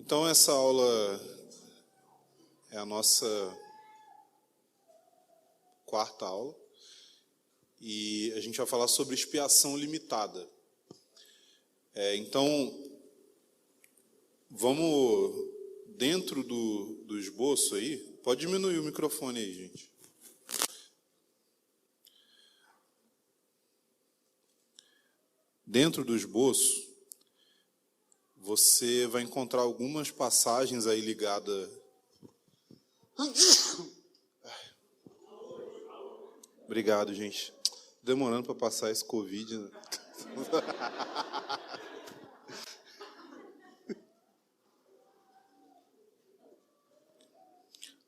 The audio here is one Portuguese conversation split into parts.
Então, essa aula é a nossa quarta aula e a gente vai falar sobre expiação limitada. Então, vamos dentro do esboço aí. Pode diminuir o microfone aí, gente. Dentro do esboço, você vai encontrar algumas passagens aí ligadas. Obrigado, gente. Demorando para passar esse Covid, né?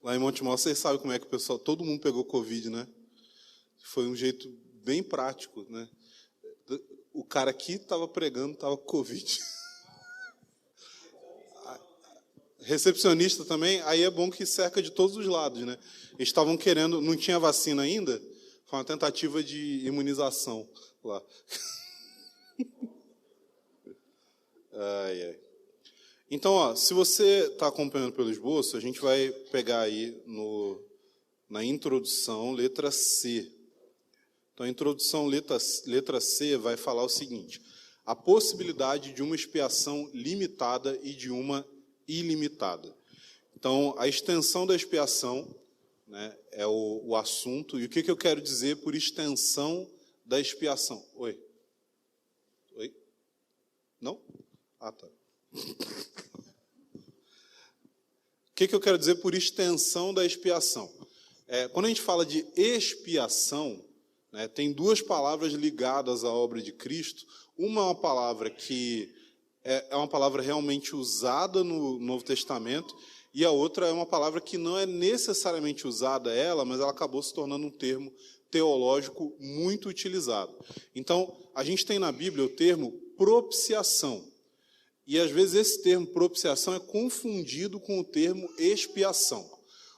Lá em Montemor, vocês sabem como é que o pessoal, todo mundo pegou Covid, né? Foi um jeito bem prático, né? O cara aqui estava pregando, estava com Covid. Recepcionista também, aí é bom que cerca de todos os lados, né? Eles estavam querendo, não tinha vacina ainda, foi uma tentativa de imunização lá. Ai, ai. Então, ó, se você está acompanhando pelo esboço, a gente vai pegar aí na introdução, letra C. Então, a introdução, letra C, vai falar o seguinte: a possibilidade de uma expiação limitada e de uma ilimitada. Então, a extensão da expiação, né, é o assunto. E o que eu quero dizer por extensão da expiação? Oi? Oi? Não? Ah, tá. O que eu quero dizer por extensão da expiação? Quando a gente fala de expiação, né, tem duas palavras ligadas à obra de Cristo. Uma é uma palavra que é uma palavra realmente usada no Novo Testamento, e a outra é uma palavra que não é necessariamente usada mas ela acabou se tornando um termo teológico muito utilizado. Então, a gente tem na Bíblia o termo propiciação. E, às vezes, esse termo propiciação é confundido com o termo expiação.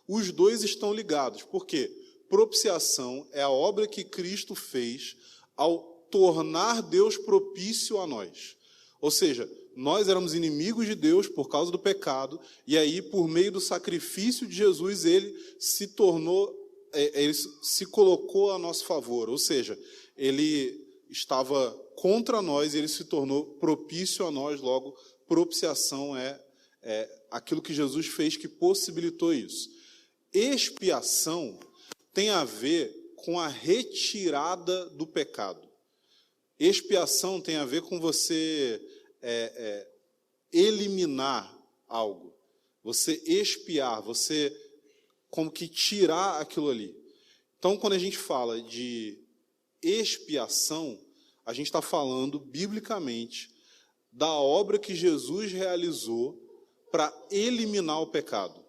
Os dois estão ligados. Por quê? Propiciação é a obra que Cristo fez ao tornar Deus propício a nós. Ou seja, nós éramos inimigos de Deus por causa do pecado, e aí, por meio do sacrifício de Jesus, ele se colocou a nosso favor. Ou seja, ele estava contra nós e ele se tornou propício a nós. Logo, propiciação é aquilo que Jesus fez que possibilitou isso. Expiação tem a ver com a retirada do pecado. Expiação tem a ver com você eliminar algo. Você expiar, você como que tirar aquilo ali. Então, quando a gente fala de expiação, a gente está falando, biblicamente, da obra que Jesus realizou para eliminar o pecado.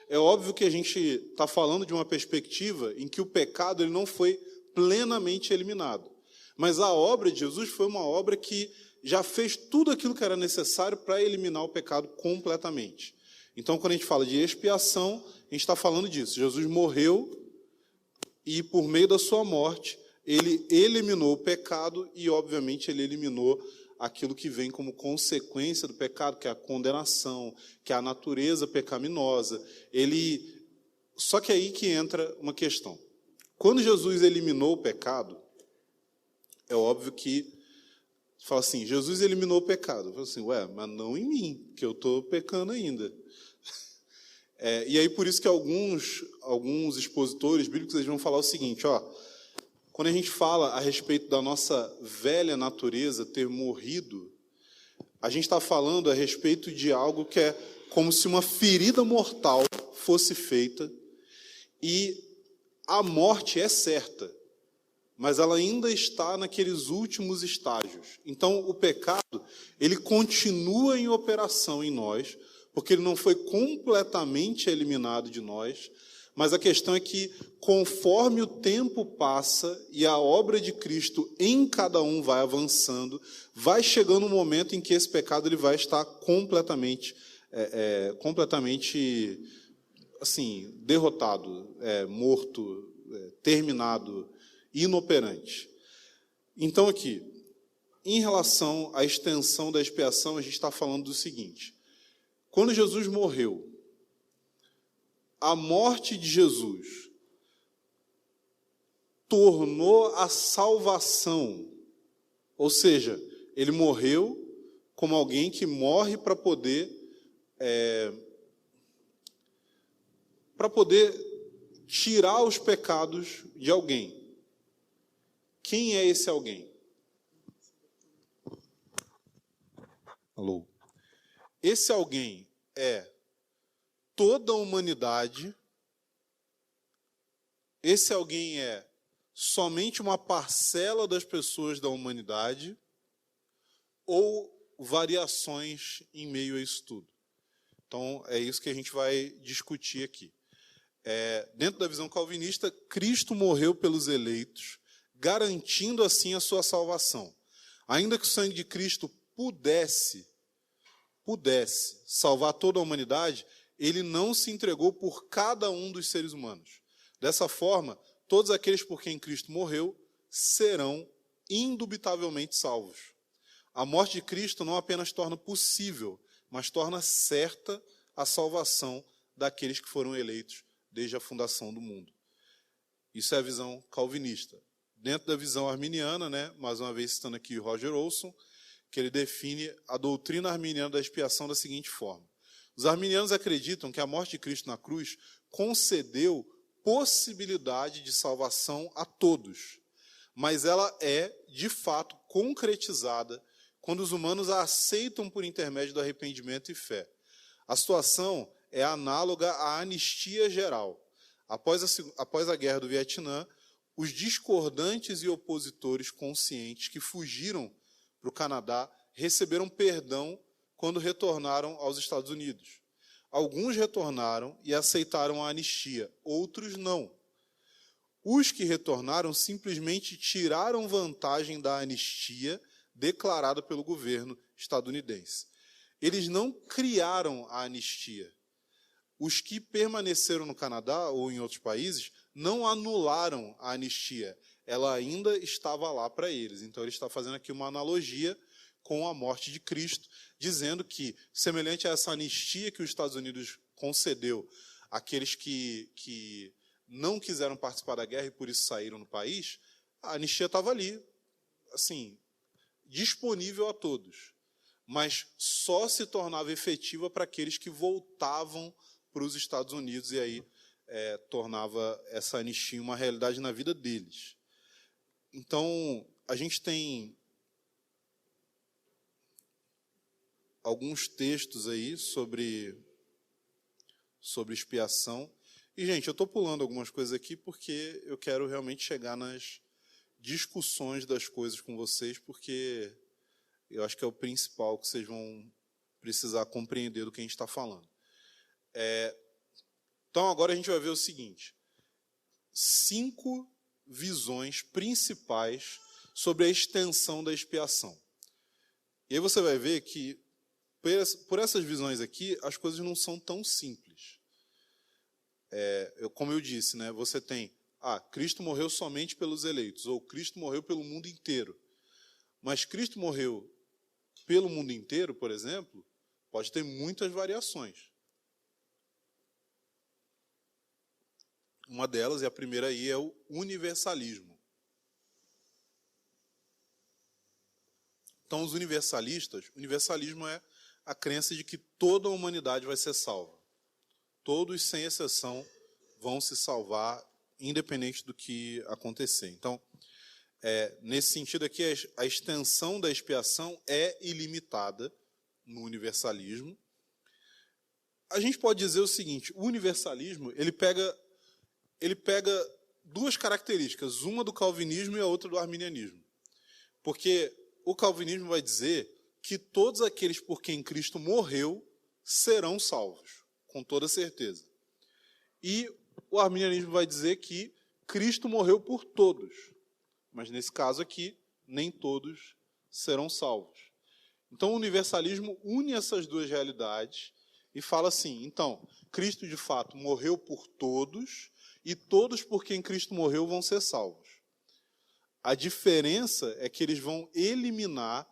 É óbvio que a gente está falando de uma perspectiva em que o pecado ele não foi plenamente eliminado. Mas a obra de Jesus foi uma obra que já fez tudo aquilo que era necessário para eliminar o pecado completamente. Então, quando a gente fala de expiação, a gente está falando disso. Jesus morreu e, por meio da sua morte, ele eliminou o pecado e, obviamente, ele eliminou aquilo que vem como consequência do pecado, que é a condenação, que é a natureza pecaminosa. Só que é aí que entra uma questão. Quando Jesus eliminou o pecado, é óbvio que fala assim, Jesus eliminou o pecado. Fala assim, mas não em mim, que eu estou pecando ainda. E aí por isso que alguns expositores bíblicos eles vão falar o seguinte, quando a gente fala a respeito da nossa velha natureza ter morrido, a gente está falando a respeito de algo que é como se uma ferida mortal fosse feita e a morte é certa, mas ela ainda está naqueles últimos estágios. Então, o pecado, ele continua em operação em nós, porque ele não foi completamente eliminado de nós, mas a questão é que, conforme o tempo passa e a obra de Cristo em cada um vai avançando, vai chegando um momento em que esse pecado ele vai estar completamente assim, derrotado, morto, terminado, inoperante. Então, aqui, em relação à extensão da expiação, a gente está falando do seguinte: Quando Jesus morreu, a morte de Jesus tornou a salvação, ou seja, ele morreu como alguém que morre para poder tirar os pecados de alguém. Quem é esse alguém? Alô? Esse alguém é toda a humanidade. Esse alguém é somente uma parcela das pessoas da humanidade ou variações em meio a isso tudo? Então, é isso que a gente vai discutir aqui. Dentro da visão calvinista, Cristo morreu pelos eleitos, garantindo assim a sua salvação. Ainda que o sangue de Cristo pudesse salvar toda a humanidade, ele não se entregou por cada um dos seres humanos. Dessa forma, todos aqueles por quem Cristo morreu serão indubitavelmente salvos. A morte de Cristo não apenas torna possível, mas torna certa a salvação daqueles que foram eleitos desde a fundação do mundo. Isso é a visão calvinista. Dentro da visão arminiana, mais uma vez citando aqui Roger Olson, que ele define a doutrina arminiana da expiação da seguinte forma. Os arminianos acreditam que a morte de Cristo na cruz concedeu possibilidade de salvação a todos, mas ela é, de fato, concretizada quando os humanos a aceitam por intermédio do arrependimento e fé. A situação é análoga à anistia geral. Após a guerra do Vietnã, os discordantes e opositores conscientes que fugiram para o Canadá receberam perdão quando retornaram aos Estados Unidos. Alguns retornaram e aceitaram a anistia, outros não. Os que retornaram simplesmente tiraram vantagem da anistia declarada pelo governo estadunidense. Eles não criaram a anistia. Os que permaneceram no Canadá ou em outros países não anularam a anistia. Ela ainda estava lá para eles. Então, ele está fazendo aqui uma analogia com a morte de Cristo, dizendo que, semelhante a essa anistia que os Estados Unidos concedeu àqueles que não quiseram participar da guerra e por isso saíram do país, a anistia estava ali, assim, disponível a todos, mas só se tornava efetiva para aqueles que voltavam para os Estados Unidos, e aí tornava essa anistia uma realidade na vida deles. Então, a gente tem alguns textos aí sobre expiação. E, gente, eu estou pulando algumas coisas aqui porque eu quero realmente chegar nas discussões das coisas com vocês, porque eu acho que é o principal que vocês vão precisar compreender do que a gente está falando. Então, agora a gente vai ver o seguinte: 5 visões principais sobre a extensão da expiação. E aí você vai ver que, por essas visões aqui, as coisas não são tão simples. Como eu disse, você tem, Cristo morreu somente pelos eleitos, ou Cristo morreu pelo mundo inteiro. Mas Cristo morreu pelo mundo inteiro, por exemplo, pode ter muitas variações. Uma delas, e a primeira aí, é o universalismo. Então, os universalismo é a crença de que toda a humanidade vai ser salva. Todos, sem exceção, vão se salvar, independente do que acontecer. Então, nesse sentido aqui, a extensão da expiação é ilimitada no universalismo. A gente pode dizer o seguinte: o universalismo ele pega 2 características, uma do calvinismo e a outra do arminianismo. Porque o calvinismo vai dizer que todos aqueles por quem Cristo morreu serão salvos, com toda certeza. E o arminianismo vai dizer que Cristo morreu por todos, mas nesse caso aqui, nem todos serão salvos. Então o universalismo une essas 2 realidades e fala assim: então, Cristo de fato morreu por todos, e todos por quem Cristo morreu vão ser salvos. A diferença é que eles vão eliminar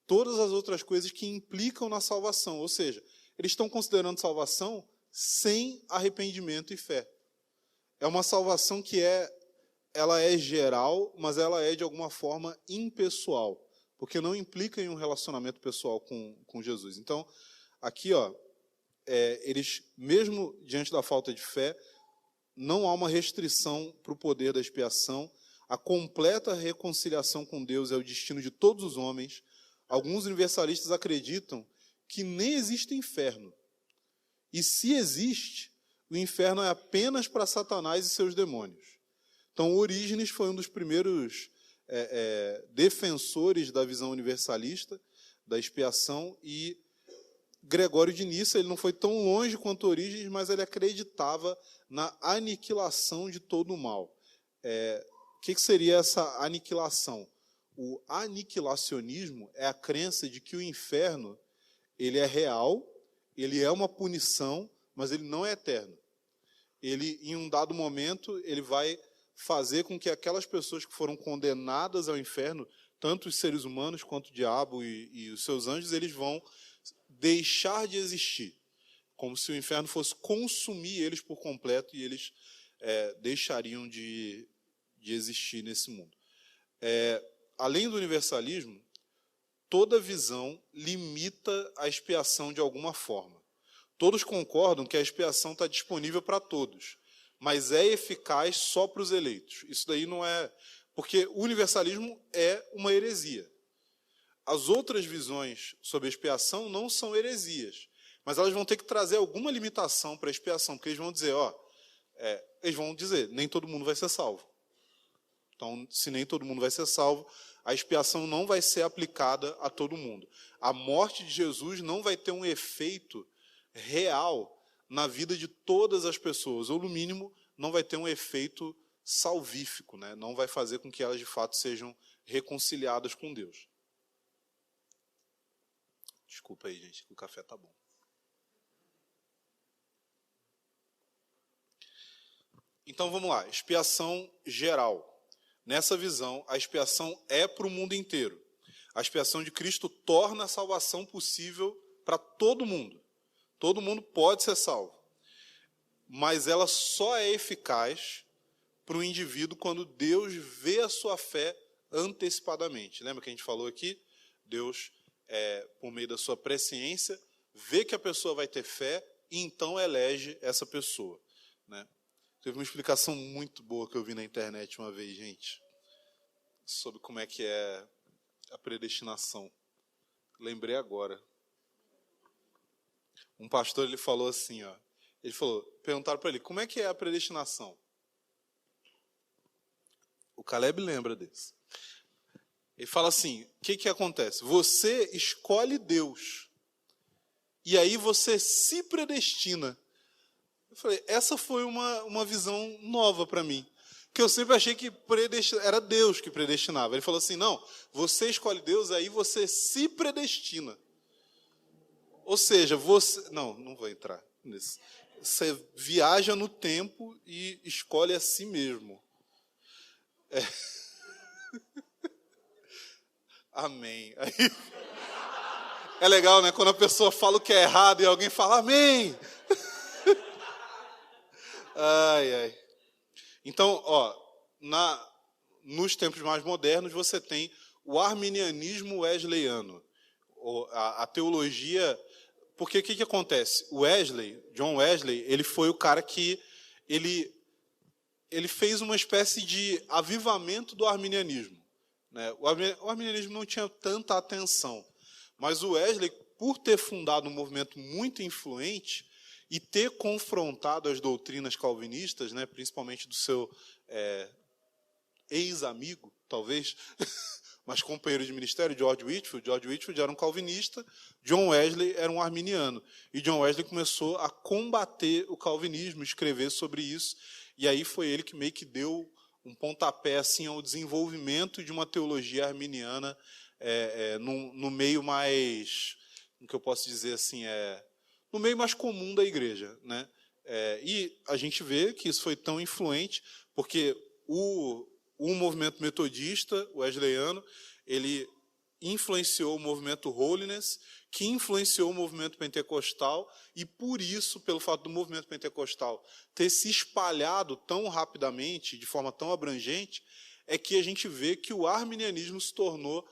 todas as outras coisas que implicam na salvação, ou seja, eles estão considerando salvação sem arrependimento e fé. É uma salvação que ela é geral, mas ela é de alguma forma impessoal, porque não implica em um relacionamento pessoal com Jesus. Então, aqui, eles, mesmo diante da falta de fé, não há uma restrição para o poder da expiação. A completa reconciliação com Deus é o destino de todos os homens. Alguns universalistas acreditam que nem existe inferno. E se existe, o inferno é apenas para Satanás e seus demônios. Então, Orígenes foi um dos primeiros defensores da visão universalista, da expiação, e Gregório de Nissa, ele não foi tão longe quanto Orígenes, mas ele acreditava na aniquilação de todo o mal. O que seria essa aniquilação? O aniquilacionismo é a crença de que o inferno ele é real, ele é uma punição, mas ele não é eterno. Ele, em um dado momento, ele vai fazer com que aquelas pessoas que foram condenadas ao inferno, tanto os seres humanos quanto o diabo e os seus anjos, eles vão deixar de existir, como se o inferno fosse consumir eles por completo e eles deixariam de existir nesse mundo. Além do universalismo, toda visão limita a expiação de alguma forma. Todos concordam que a expiação está disponível para todos, mas é eficaz só para os eleitos. Isso daí não é... Porque o universalismo é uma heresia. As outras visões sobre a expiação não são heresias, mas elas vão ter que trazer alguma limitação para a expiação, porque eles vão dizer, nem todo mundo vai ser salvo. Então, se nem todo mundo vai ser salvo, a expiação não vai ser aplicada a todo mundo. A morte de Jesus não vai ter um efeito real na vida de todas as pessoas, ou, no mínimo, não vai ter um efeito salvífico, né? Não vai fazer com que elas, de fato, sejam reconciliadas com Deus. Desculpa aí, gente, o café tá bom. Então, vamos lá. Expiação geral. Nessa visão, a expiação é para o mundo inteiro. A expiação de Cristo torna a salvação possível para todo mundo. Todo mundo pode ser salvo. Mas ela só é eficaz para o indivíduo quando Deus vê a sua fé antecipadamente. Lembra que a gente falou aqui? Deus, por meio da sua presciência, vê que a pessoa vai ter fé e então elege essa pessoa, né? Teve uma explicação muito boa que eu vi na internet uma vez, gente, sobre como é que é a predestinação. Lembrei agora. Um pastor, ele falou assim, perguntaram para ele, como é que é a predestinação? O Caleb lembra desse. Ele fala assim, o que acontece? Você escolhe Deus, e aí você se predestina. Eu falei, essa foi uma visão nova para mim, que eu sempre achei que era Deus que predestinava. Ele falou assim, não, você escolhe Deus, aí você se predestina. Ou seja, você... Não vou entrar nisso. Você viaja no tempo e escolhe a si mesmo. Amém. Aí... É legal, né? Quando a pessoa fala o que é errado e alguém fala amém. Ai. Então, nos tempos mais modernos, você tem o arminianismo wesleyano. A teologia... Porque o que acontece? John Wesley, ele foi o cara que... Ele fez uma espécie de avivamento do arminianismo, né? O arminianismo não tinha tanta atenção, mas o Wesley, por ter fundado um movimento muito influente e ter confrontado as doutrinas calvinistas, né, principalmente do seu ex-amigo, talvez, mas companheiro de ministério, George Whitefield. George Whitefield era um calvinista, John Wesley era um arminiano. E John Wesley começou a combater o calvinismo, escrever sobre isso, e aí foi ele que meio que deu um pontapé assim, ao desenvolvimento de uma teologia arminiana no meio mais, como que eu posso dizer assim, no meio mais comum da igreja, né? E a gente vê que isso foi tão influente, porque o movimento metodista, o wesleyano, ele influenciou o movimento Holiness, que influenciou o movimento pentecostal, e por isso, pelo fato do movimento pentecostal ter se espalhado tão rapidamente, de forma tão abrangente, é que a gente vê que o arminianismo se tornou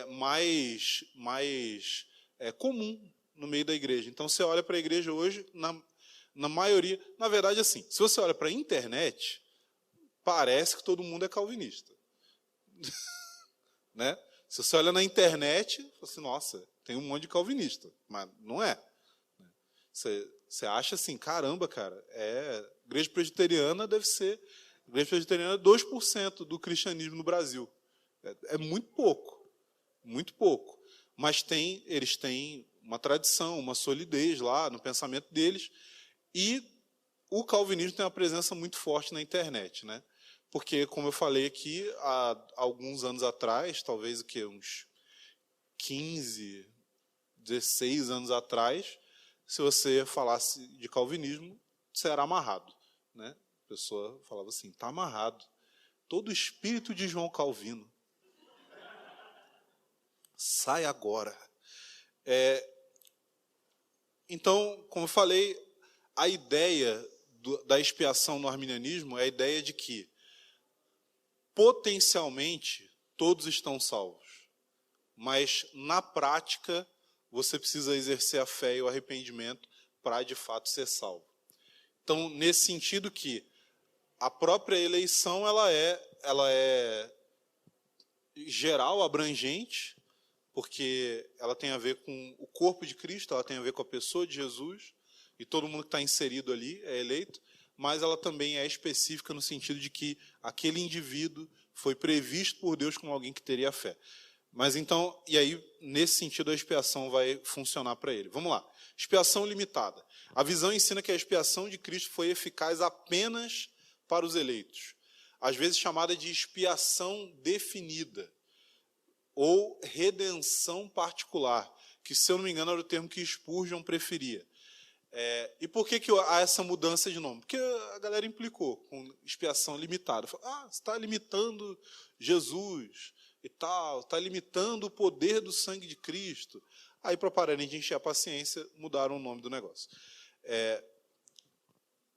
mais comum no meio da igreja. Então, você olha para a igreja hoje, na maioria... Na verdade, assim, se você olha para a internet, parece que todo mundo é calvinista. Né? Se você olha na internet, você assim, nossa, tem um monte de calvinista, mas não é. Você acha assim, caramba, cara, igreja presbiteriana deve ser... Igreja presbiteriana é 2% do cristianismo no Brasil. É muito pouco, muito pouco. Mas eles têm uma tradição, uma solidez lá no pensamento deles, e o calvinismo tem uma presença muito forte na internet, né? Porque, como eu falei aqui, há alguns anos atrás, talvez uns 15, 16 anos atrás, se você falasse de calvinismo, você era amarrado, né? A pessoa falava assim, está amarrado. Todo o espírito de João Calvino. Sai agora. Então, como eu falei, a ideia da expiação no arminianismo é a ideia de que, potencialmente, todos estão salvos. Mas, na prática, você precisa exercer a fé e o arrependimento para, de fato, ser salvo. Então, nesse sentido que a própria eleição ela é geral, abrangente, porque ela tem a ver com o corpo de Cristo, ela tem a ver com a pessoa de Jesus, e todo mundo que está inserido ali é eleito, mas ela também é específica no sentido de que aquele indivíduo foi previsto por Deus como alguém que teria fé. Mas então, e aí, nesse sentido, a expiação vai funcionar para ele. Vamos lá. Expiação limitada. A visão ensina que a expiação de Cristo foi eficaz apenas para os eleitos, às vezes chamada de expiação definida, ou redenção particular, que, se eu não me engano, era o termo que Spurgeon preferia. E por que há essa mudança de nome? Porque a galera implicou com expiação limitada. Falou, você está limitando Jesus e tal, está limitando o poder do sangue de Cristo. Aí, para pararem de encher a paciência, mudaram o nome do negócio.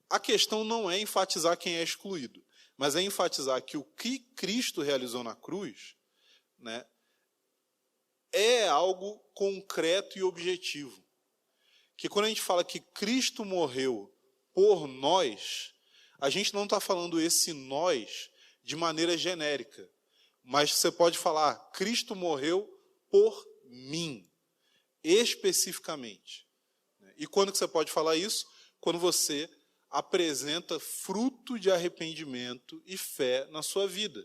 A questão não é enfatizar quem é excluído, mas é enfatizar que o que Cristo realizou na cruz, né, é algo concreto e objetivo. Que quando a gente fala que Cristo morreu por nós, a gente não está falando esse nós de maneira genérica, mas você pode falar, Cristo morreu por mim, especificamente. E quando que você pode falar isso? Quando você apresenta fruto de arrependimento e fé na sua vida.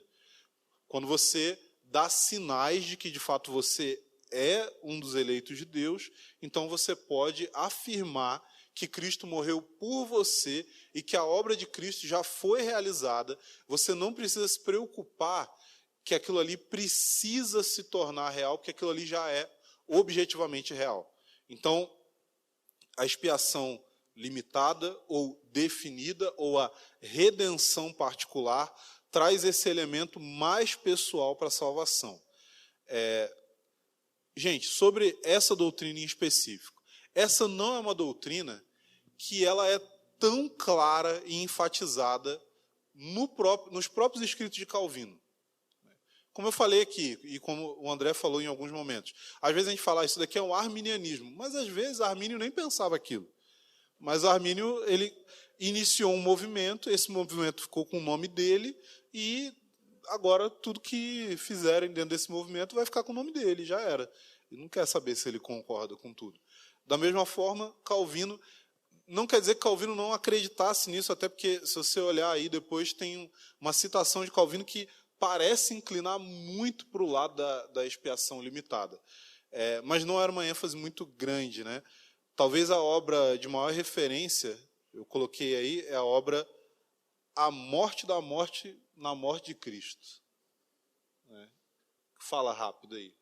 Quando você dá sinais de que, de fato, você é um dos eleitos de Deus, então você pode afirmar que Cristo morreu por você e que a obra de Cristo já foi realizada. Você não precisa se preocupar que aquilo ali precisa se tornar real, porque aquilo ali já é objetivamente real. Então, a expiação limitada ou definida, ou a redenção particular, traz esse elemento mais pessoal para a salvação. Gente, sobre essa doutrina em específico, essa não é uma doutrina que ela é tão clara e enfatizada nos próprios escritos de Calvino. Como eu falei aqui, e como o André falou em alguns momentos, às vezes a gente fala, isso daqui é um arminianismo, mas às vezes Armínio nem pensava aquilo. Mas Armínio, ele iniciou um movimento, esse movimento ficou com o nome dele, e agora tudo que fizerem dentro desse movimento vai ficar com o nome dele, já era. Ele não quer saber se ele concorda com tudo. Da mesma forma, Calvino, não quer dizer que Calvino não acreditasse nisso, até porque, se você olhar aí, depois tem uma citação de Calvino que parece inclinar muito para o lado da expiação limitada. Mas não era uma ênfase muito grande, né? Talvez a obra de maior referência, eu coloquei aí, é a obra A Morte da Morte na Morte de Cristo. Fala rápido aí.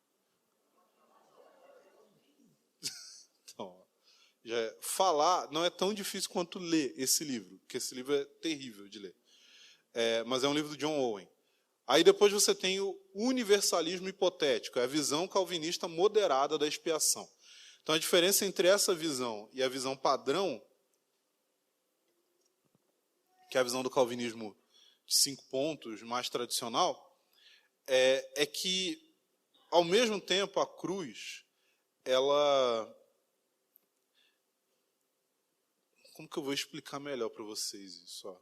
Então, falar não é tão difícil quanto ler esse livro, porque esse livro é terrível de ler. Mas é um livro do John Owen. Aí depois você tem o universalismo hipotético, é a visão calvinista moderada da expiação. Então a diferença entre essa visão e a visão padrão, que é a visão do calvinismo de 5 pontos, mais tradicional, é que, ao mesmo tempo, a cruz, ela... Como que eu vou explicar melhor para vocês isso?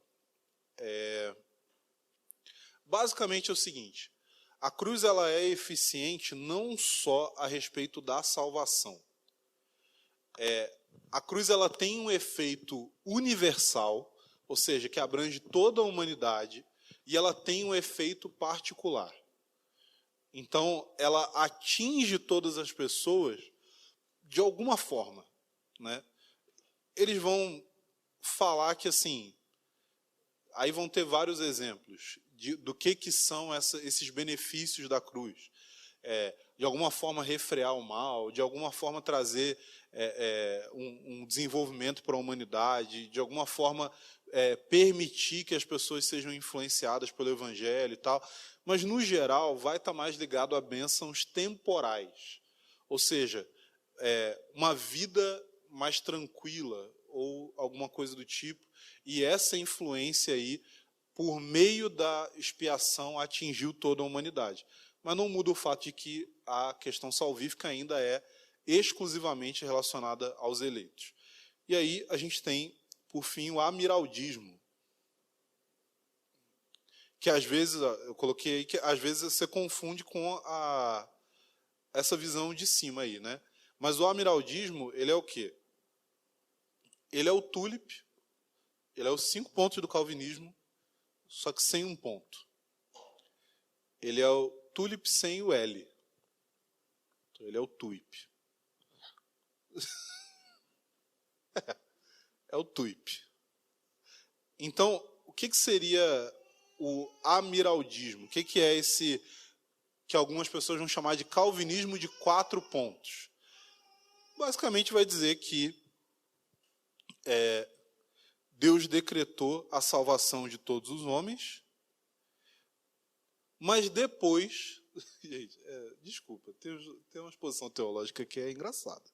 Basicamente é o seguinte, a cruz ela é eficiente não só a respeito da salvação. A cruz ela tem um efeito universal, ou seja, que abrange toda a humanidade, e ela tem um efeito particular. Então, ela atinge todas as pessoas de alguma forma, né? Eles vão falar que, assim, aí vão ter vários exemplos do que são esses benefícios da cruz. De alguma forma refrear o mal, de alguma forma trazer um desenvolvimento para a humanidade, de alguma forma permitir que as pessoas sejam influenciadas pelo Evangelho e tal. Mas, no geral, vai estar mais ligado a bênçãos temporais. Ou seja, uma vida mais tranquila ou alguma coisa do tipo. E essa influência aí, por meio da expiação, atingiu toda a humanidade. Mas não muda o fato de que a questão salvífica ainda é exclusivamente relacionada aos eleitos. E aí a gente tem, por fim, o amiraldismo, que às vezes, eu coloquei aí, que às vezes você confunde com essa visão de cima aí, né? Mas o amiraldismo, ele é o quê? Ele é o tulip, ele é os 5 pontos do calvinismo, só que sem um ponto. Ele é o tulip sem o L. Então, ele é o tuip. É o tuip. Então, o que seria o amiraldismo? O que é esse que algumas pessoas vão chamar de calvinismo de 4 pontos? Basicamente vai dizer que Deus decretou a salvação de todos os homens, mas depois... Gente, desculpa, tem uma exposição teológica que é engraçada.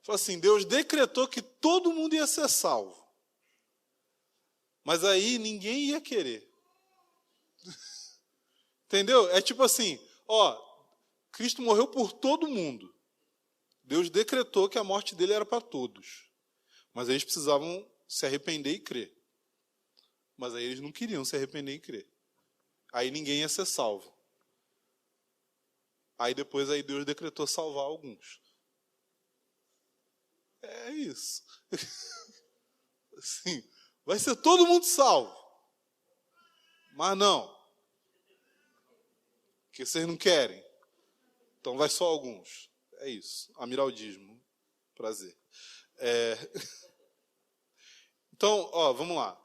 Fala assim, Deus decretou que todo mundo ia ser salvo. Mas aí ninguém ia querer. Entendeu? É tipo assim, Cristo morreu por todo mundo. Deus decretou que a morte dele era para todos. Mas eles precisavam se arrepender e crer. Mas aí eles não queriam se arrepender e crer. Aí ninguém ia ser salvo. Aí depois Deus decretou salvar alguns. É isso. Assim, vai ser todo mundo salvo. Mas não. Porque vocês não querem. Então vai só alguns. É isso. Amiraldismo. Prazer. Então, vamos lá.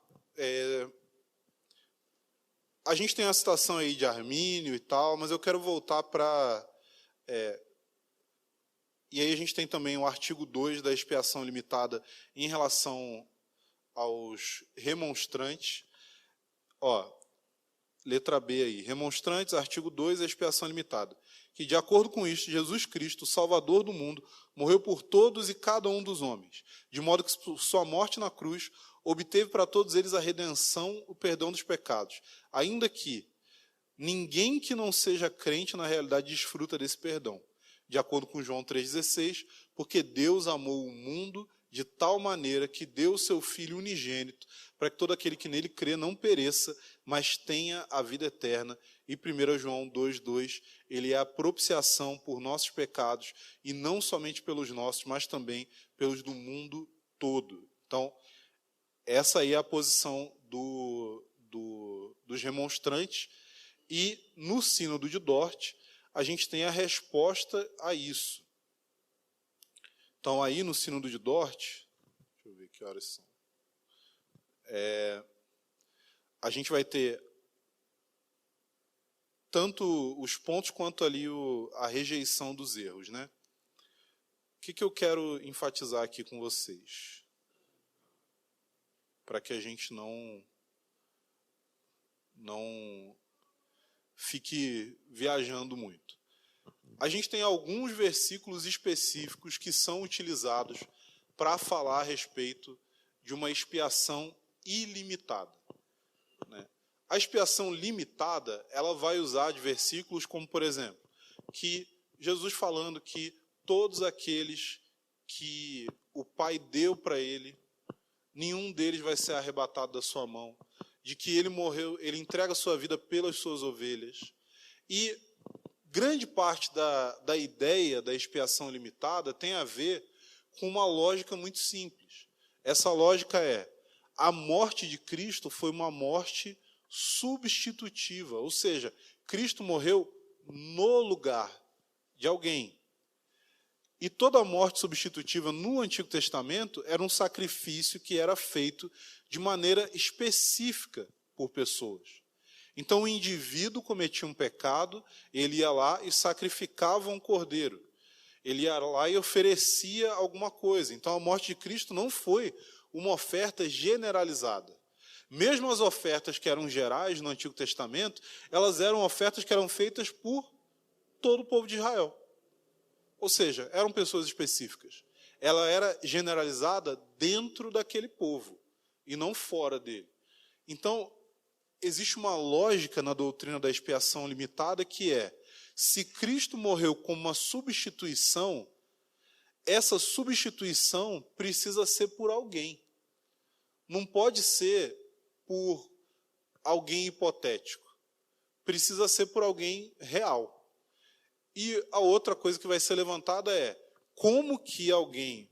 A gente tem a citação aí de Armínio e tal, mas eu quero voltar para... E aí a gente tem também o artigo 2 da expiação limitada em relação aos remonstrantes. Letra B aí. Remonstrantes, artigo 2, a expiação limitada. Que, de acordo com isto, Jesus Cristo, o Salvador do mundo, morreu por todos e cada um dos homens, de modo que, por sua morte na cruz, obteve para todos eles a redenção, o perdão dos pecados. Ainda que ninguém que não seja crente, na realidade, desfruta desse perdão. De acordo com João 3,16, porque Deus amou o mundo de tal maneira que deu o seu Filho unigênito, para que todo aquele que nele crê não pereça, mas tenha a vida eterna. E 1 João 2,2, ele é a propiciação por nossos pecados, e não somente pelos nossos, mas também pelos do mundo todo. Então, essa aí é a posição dos remonstrantes, e no Sínodo de Dort, a gente tem a resposta a isso. Então, aí no Sínodo de Dort, deixa eu ver que horas são. A gente vai ter tanto os pontos quanto ali a rejeição dos erros, né? O que eu quero enfatizar aqui com vocês? Para que a gente não fique viajando muito. A gente tem alguns versículos específicos que são utilizados para falar a respeito de uma expiação ilimitada, né? A expiação limitada, ela vai usar de versículos como, por exemplo, que Jesus falando que todos aqueles que o Pai deu para ele, nenhum deles vai ser arrebatado da sua mão, de que ele morreu, ele entrega a sua vida pelas suas ovelhas. E grande parte da ideia da expiação limitada tem a ver com uma lógica muito simples. Essa lógica é: a morte de Cristo foi uma morte substitutiva, ou seja, Cristo morreu no lugar de alguém. E toda morte substitutiva no Antigo Testamento era um sacrifício que era feito de maneira específica por pessoas. Então o indivíduo cometia um pecado, ele ia lá e sacrificava um cordeiro. Ele ia lá e oferecia alguma coisa. Então a morte de Cristo não foi uma oferta generalizada. Mesmo as ofertas que eram gerais no Antigo Testamento, elas eram ofertas que eram feitas por todo o povo de Israel. Ou seja, eram pessoas específicas. Ela era generalizada dentro daquele povo e não fora dele. Então, existe uma lógica na doutrina da expiação limitada que é: se Cristo morreu como uma substituição, essa substituição precisa ser por alguém. Não pode ser por alguém hipotético. Precisa ser por alguém real. E a outra coisa que vai ser levantada é: como que alguém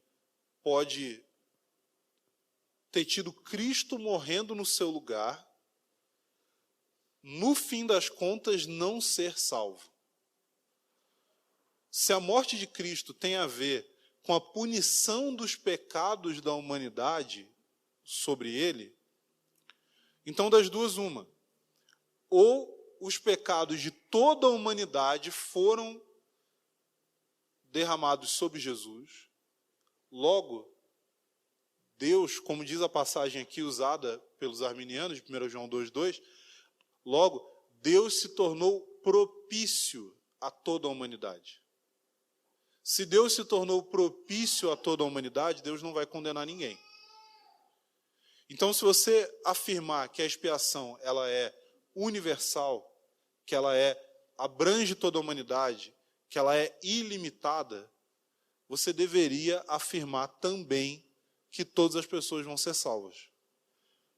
pode ter tido Cristo morrendo no seu lugar, no fim das contas não ser salvo? Se a morte de Cristo tem a ver com a punição dos pecados da humanidade sobre ele, então das duas uma: ou os pecados de toda a humanidade foram derramados sobre Jesus, logo, Deus, como diz a passagem aqui usada pelos arminianos, de 1 João 2,2, logo, Deus se tornou propício a toda a humanidade. Se Deus se tornou propício a toda a humanidade, Deus não vai condenar ninguém. Então, se você afirmar que a expiação ela é universal, que ela abrange toda a humanidade, que ela é ilimitada, você deveria afirmar também que todas as pessoas vão ser salvas.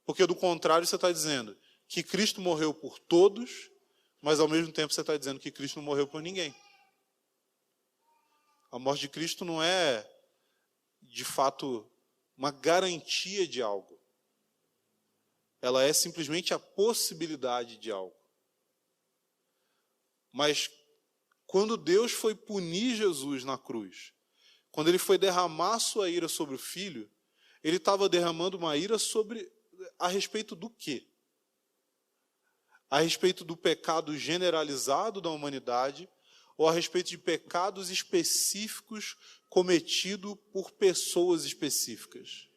Porque, do contrário, você está dizendo que Cristo morreu por todos, mas, ao mesmo tempo, você está dizendo que Cristo não morreu por ninguém. A morte de Cristo não é, de fato, uma garantia de algo. Ela é simplesmente a possibilidade de algo. Mas, quando Deus foi punir Jesus na cruz, quando ele foi derramar sua ira sobre o Filho, ele estava derramando uma ira a respeito do quê? A respeito do pecado generalizado da humanidade ou a respeito de pecados específicos cometidos por pessoas específicas?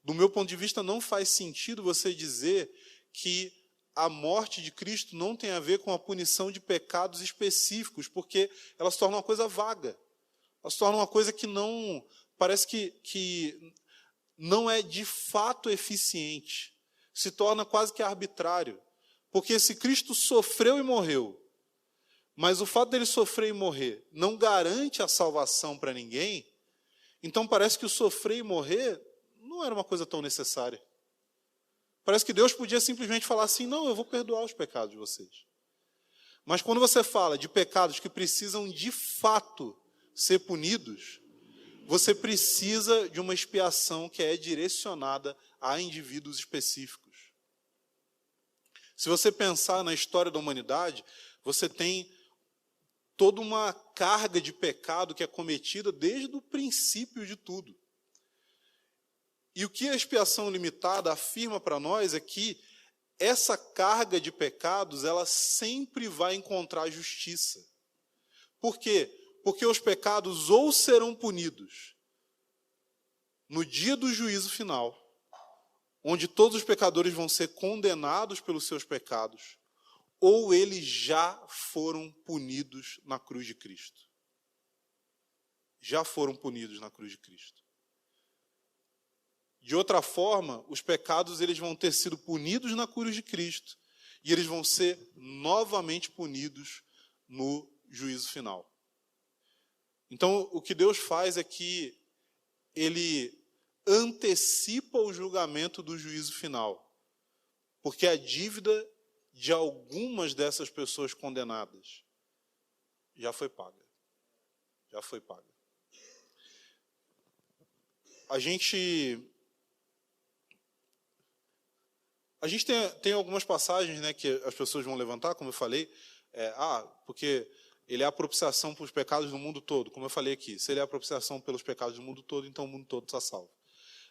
Do meu ponto de vista, não faz sentido você dizer que a morte de Cristo não tem a ver com a punição de pecados específicos, porque ela se torna uma coisa vaga. Ela se torna uma coisa que não, parece que não é de fato eficiente. Se torna quase que arbitrário. Porque se Cristo sofreu e morreu, mas o fato dele sofrer e morrer não garante a salvação para ninguém, então parece que o sofrer e morrer não era uma coisa tão necessária. Parece que Deus podia simplesmente falar assim: não, eu vou perdoar os pecados de vocês. Mas quando você fala de pecados que precisam de fato ser punidos, você precisa de uma expiação que é direcionada a indivíduos específicos. Se você pensar na história da humanidade, você tem toda uma carga de pecado que é cometida desde o princípio de tudo. E o que a expiação limitada afirma para nós é que essa carga de pecados, ela sempre vai encontrar justiça. Por quê? Porque os pecados ou serão punidos no dia do juízo final, onde todos os pecadores vão ser condenados pelos seus pecados, ou eles já foram punidos na cruz de Cristo. Já foram punidos na cruz de Cristo. De outra forma, os pecados eles vão ter sido punidos na cruz de Cristo e eles vão ser novamente punidos no juízo final. Então, o que Deus faz é que Ele antecipa o julgamento do juízo final, porque a dívida de algumas dessas pessoas condenadas já foi paga. Já foi paga. A gente tem algumas passagens, né, que as pessoas vão levantar, como eu falei, porque ele é a propiciação pelos pecados do mundo todo, como eu falei aqui. Se ele é a propiciação pelos pecados do mundo todo, então o mundo todo está salvo.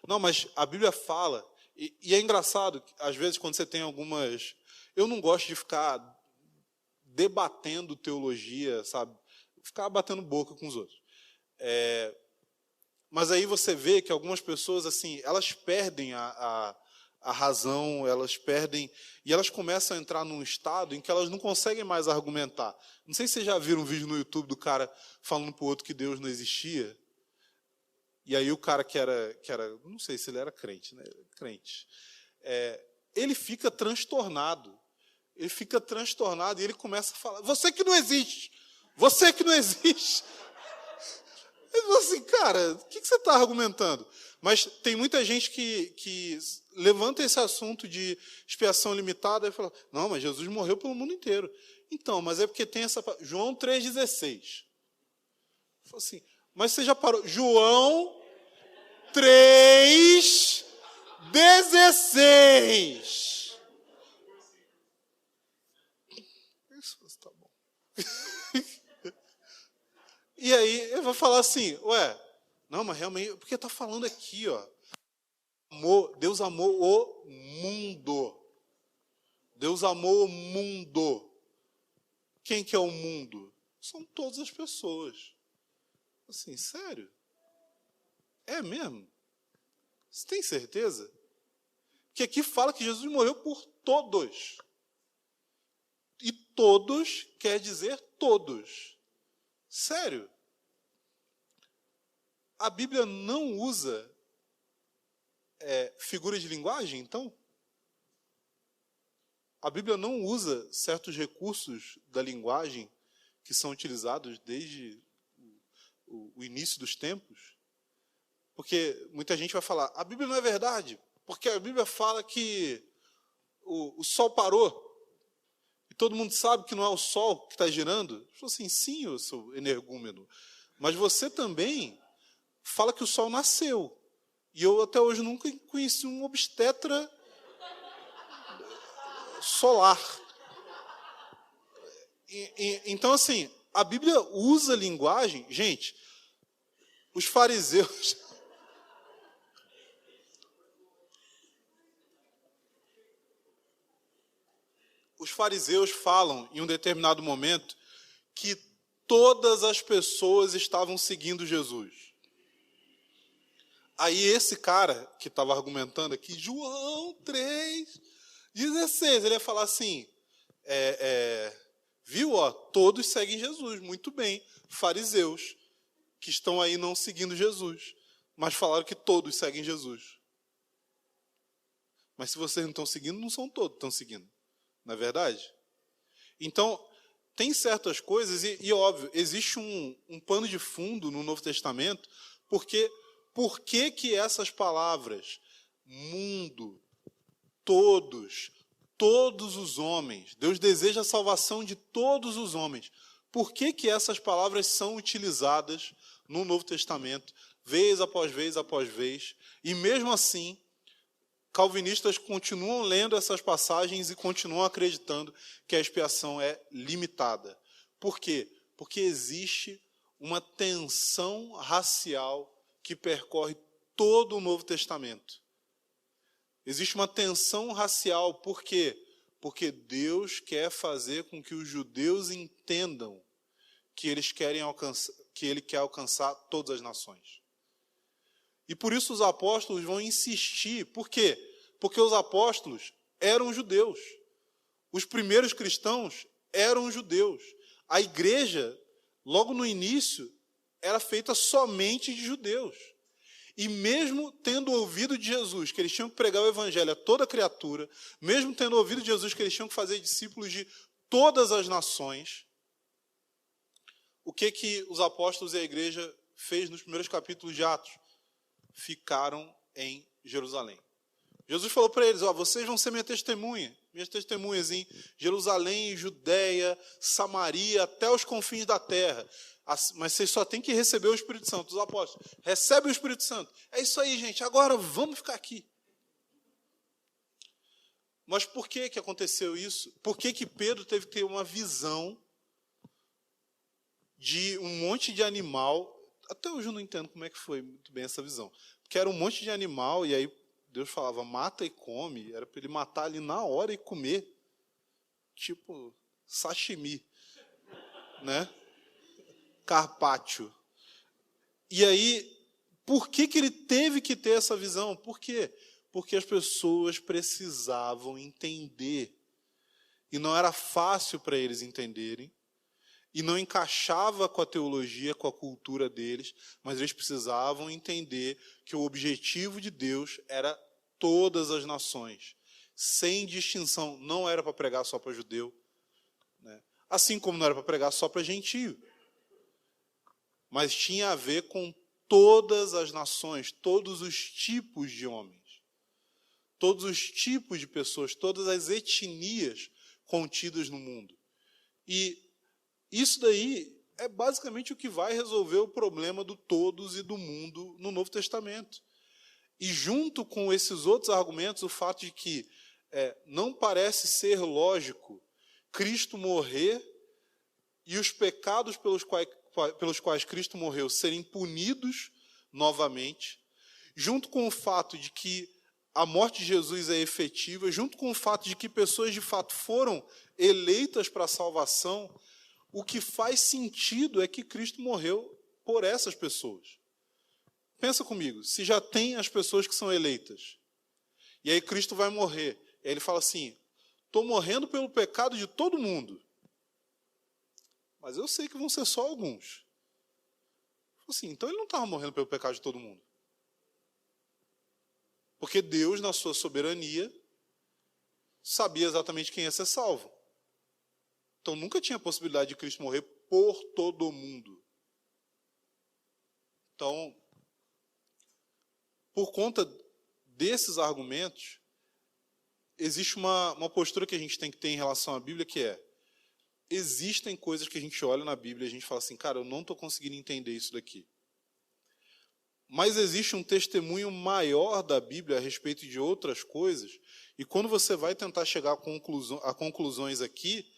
Não, mas a Bíblia fala, e é engraçado, às vezes, quando você tem algumas... Eu não gosto de ficar debatendo teologia, sabe? Ficar batendo boca com os outros. Mas aí você vê que algumas pessoas, assim, elas perdem a razão, elas perdem, e elas começam a entrar num estado em que elas não conseguem mais argumentar. Não sei se vocês já viram um vídeo no YouTube do cara falando para o outro que Deus não existia, e aí o cara que era não sei se ele era crente, né? Crente. Ele fica transtornado. Ele fica transtornado e ele começa a falar, você que não existe! Você que não existe! Ele falou assim, cara, o que você está argumentando? Mas tem muita gente que levanta esse assunto de expiação limitada e fala, não, mas Jesus morreu pelo mundo inteiro. Então, mas é porque tem essa... João 3,16. Falou assim, mas você já parou? João 3,16. Isso está bom. E aí eu vou falar assim, não, mas realmente, porque está falando aqui, ó. Deus amou o mundo. Deus amou o mundo. Quem que é o mundo? São todas as pessoas. Assim, sério? É mesmo? Você tem certeza? Porque aqui fala que Jesus morreu por todos. E todos quer dizer todos. Sério? A Bíblia não usa figura de linguagem, então? A Bíblia não usa certos recursos da linguagem que são utilizados desde o início dos tempos? Porque muita gente vai falar, a Bíblia não é verdade, porque a Bíblia fala que o sol parou, e todo mundo sabe que não é o sol que está girando. Eu falo assim, sim, eu sou energúmeno, mas você também fala que o sol nasceu. E eu até hoje nunca conheci um obstetra solar. Então, assim, a Bíblia usa linguagem... Gente, os fariseus... Os fariseus falam, em um determinado momento, que todas as pessoas estavam seguindo Jesus. Aí esse cara que estava argumentando aqui, João 3,16, ele ia falar assim, viu, todos seguem Jesus, muito bem, fariseus, que estão aí não seguindo Jesus, mas falaram que todos seguem Jesus. Mas se vocês não estão seguindo, não são todos que estão seguindo, não é verdade? Então, tem certas coisas, e óbvio, existe um pano de fundo no Novo Testamento, porque... Por que essas palavras, mundo, todos os homens, Deus deseja a salvação de todos os homens, por que essas palavras são utilizadas no Novo Testamento, vez após vez após vez, e mesmo assim, calvinistas continuam lendo essas passagens e continuam acreditando que a expiação é limitada. Por quê? Porque existe uma tensão racial que percorre todo o Novo Testamento. Existe uma tensão racial, por quê? Porque Deus quer fazer com que os judeus entendam que Ele quer alcançar todas as nações. E por isso os apóstolos vão insistir. Por quê? Porque os apóstolos eram judeus. Os primeiros cristãos eram judeus. A igreja, logo no início, era feita somente de judeus. E mesmo tendo ouvido de Jesus que eles tinham que pregar o evangelho a toda criatura, mesmo tendo ouvido de Jesus que eles tinham que fazer discípulos de todas as nações, o que os apóstolos e a igreja fez nos primeiros capítulos de Atos? Ficaram em Jerusalém. Jesus falou para eles, vocês vão ser minhas testemunhas em Jerusalém, Judeia, Samaria, até os confins da terra. Mas vocês só têm que receber o Espírito Santo. Os apóstolos, recebe o Espírito Santo. É isso aí, gente, agora vamos ficar aqui. Mas por que aconteceu isso? Por que Pedro teve que ter uma visão de um monte de animal? Até hoje eu não entendo como é que foi muito bem essa visão. Porque era um monte de animal, e aí Deus falava, mata e come. Era para ele matar ali na hora e comer. Tipo, sashimi. Né? Carpaccio. E aí, por que ele teve que ter essa visão? Por quê? Porque as pessoas precisavam entender. E não era fácil para eles entenderem. E não encaixava com a teologia, com a cultura deles, mas eles precisavam entender que o objetivo de Deus era todas as nações, sem distinção. Não era para pregar só para judeu, né? Assim como não era para pregar só para gentio, mas tinha a ver com todas as nações, todos os tipos de homens, todos os tipos de pessoas, todas as etnias contidas no mundo. E isso daí é basicamente o que vai resolver o problema do todos e do mundo no Novo Testamento. E junto com esses outros argumentos, o fato de que não parece ser lógico Cristo morrer e os pecados pelos quais Cristo morreu serem punidos novamente, junto com o fato de que a morte de Jesus é efetiva, junto com o fato de que pessoas de fato foram eleitas para a salvação, o que faz sentido é que Cristo morreu por essas pessoas. Pensa comigo, se já tem as pessoas que são eleitas, e aí Cristo vai morrer, e aí ele fala assim, estou morrendo pelo pecado de todo mundo, mas eu sei que vão ser só alguns. Assim, então ele não estava morrendo pelo pecado de todo mundo. Porque Deus, na sua soberania, sabia exatamente quem ia ser salvo. Então nunca tinha a possibilidade de Cristo morrer por todo mundo. Então, por conta desses argumentos, existe uma postura que a gente tem que ter em relação à Bíblia, que é, existem coisas que a gente olha na Bíblia e a gente fala assim, cara, eu não estou conseguindo entender isso daqui. Mas existe um testemunho maior da Bíblia a respeito de outras coisas, e quando você vai tentar chegar a conclusões aqui,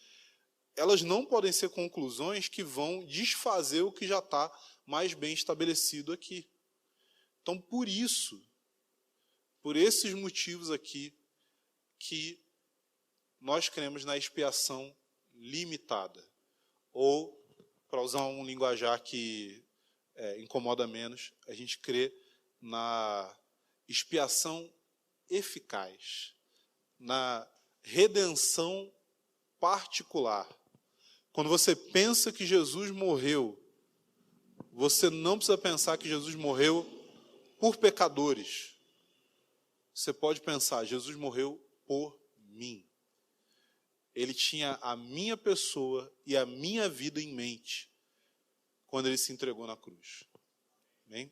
elas não podem ser conclusões que vão desfazer o que já está mais bem estabelecido aqui. Então, por esses motivos aqui, que nós cremos na expiação limitada. Ou, para usar um linguajar que incomoda menos, a gente crê na expiação eficaz, na redenção particular. Quando você pensa que Jesus morreu, você não precisa pensar que Jesus morreu por pecadores. Você pode pensar, Jesus morreu por mim. Ele tinha a minha pessoa e a minha vida em mente quando ele se entregou na cruz. Amém?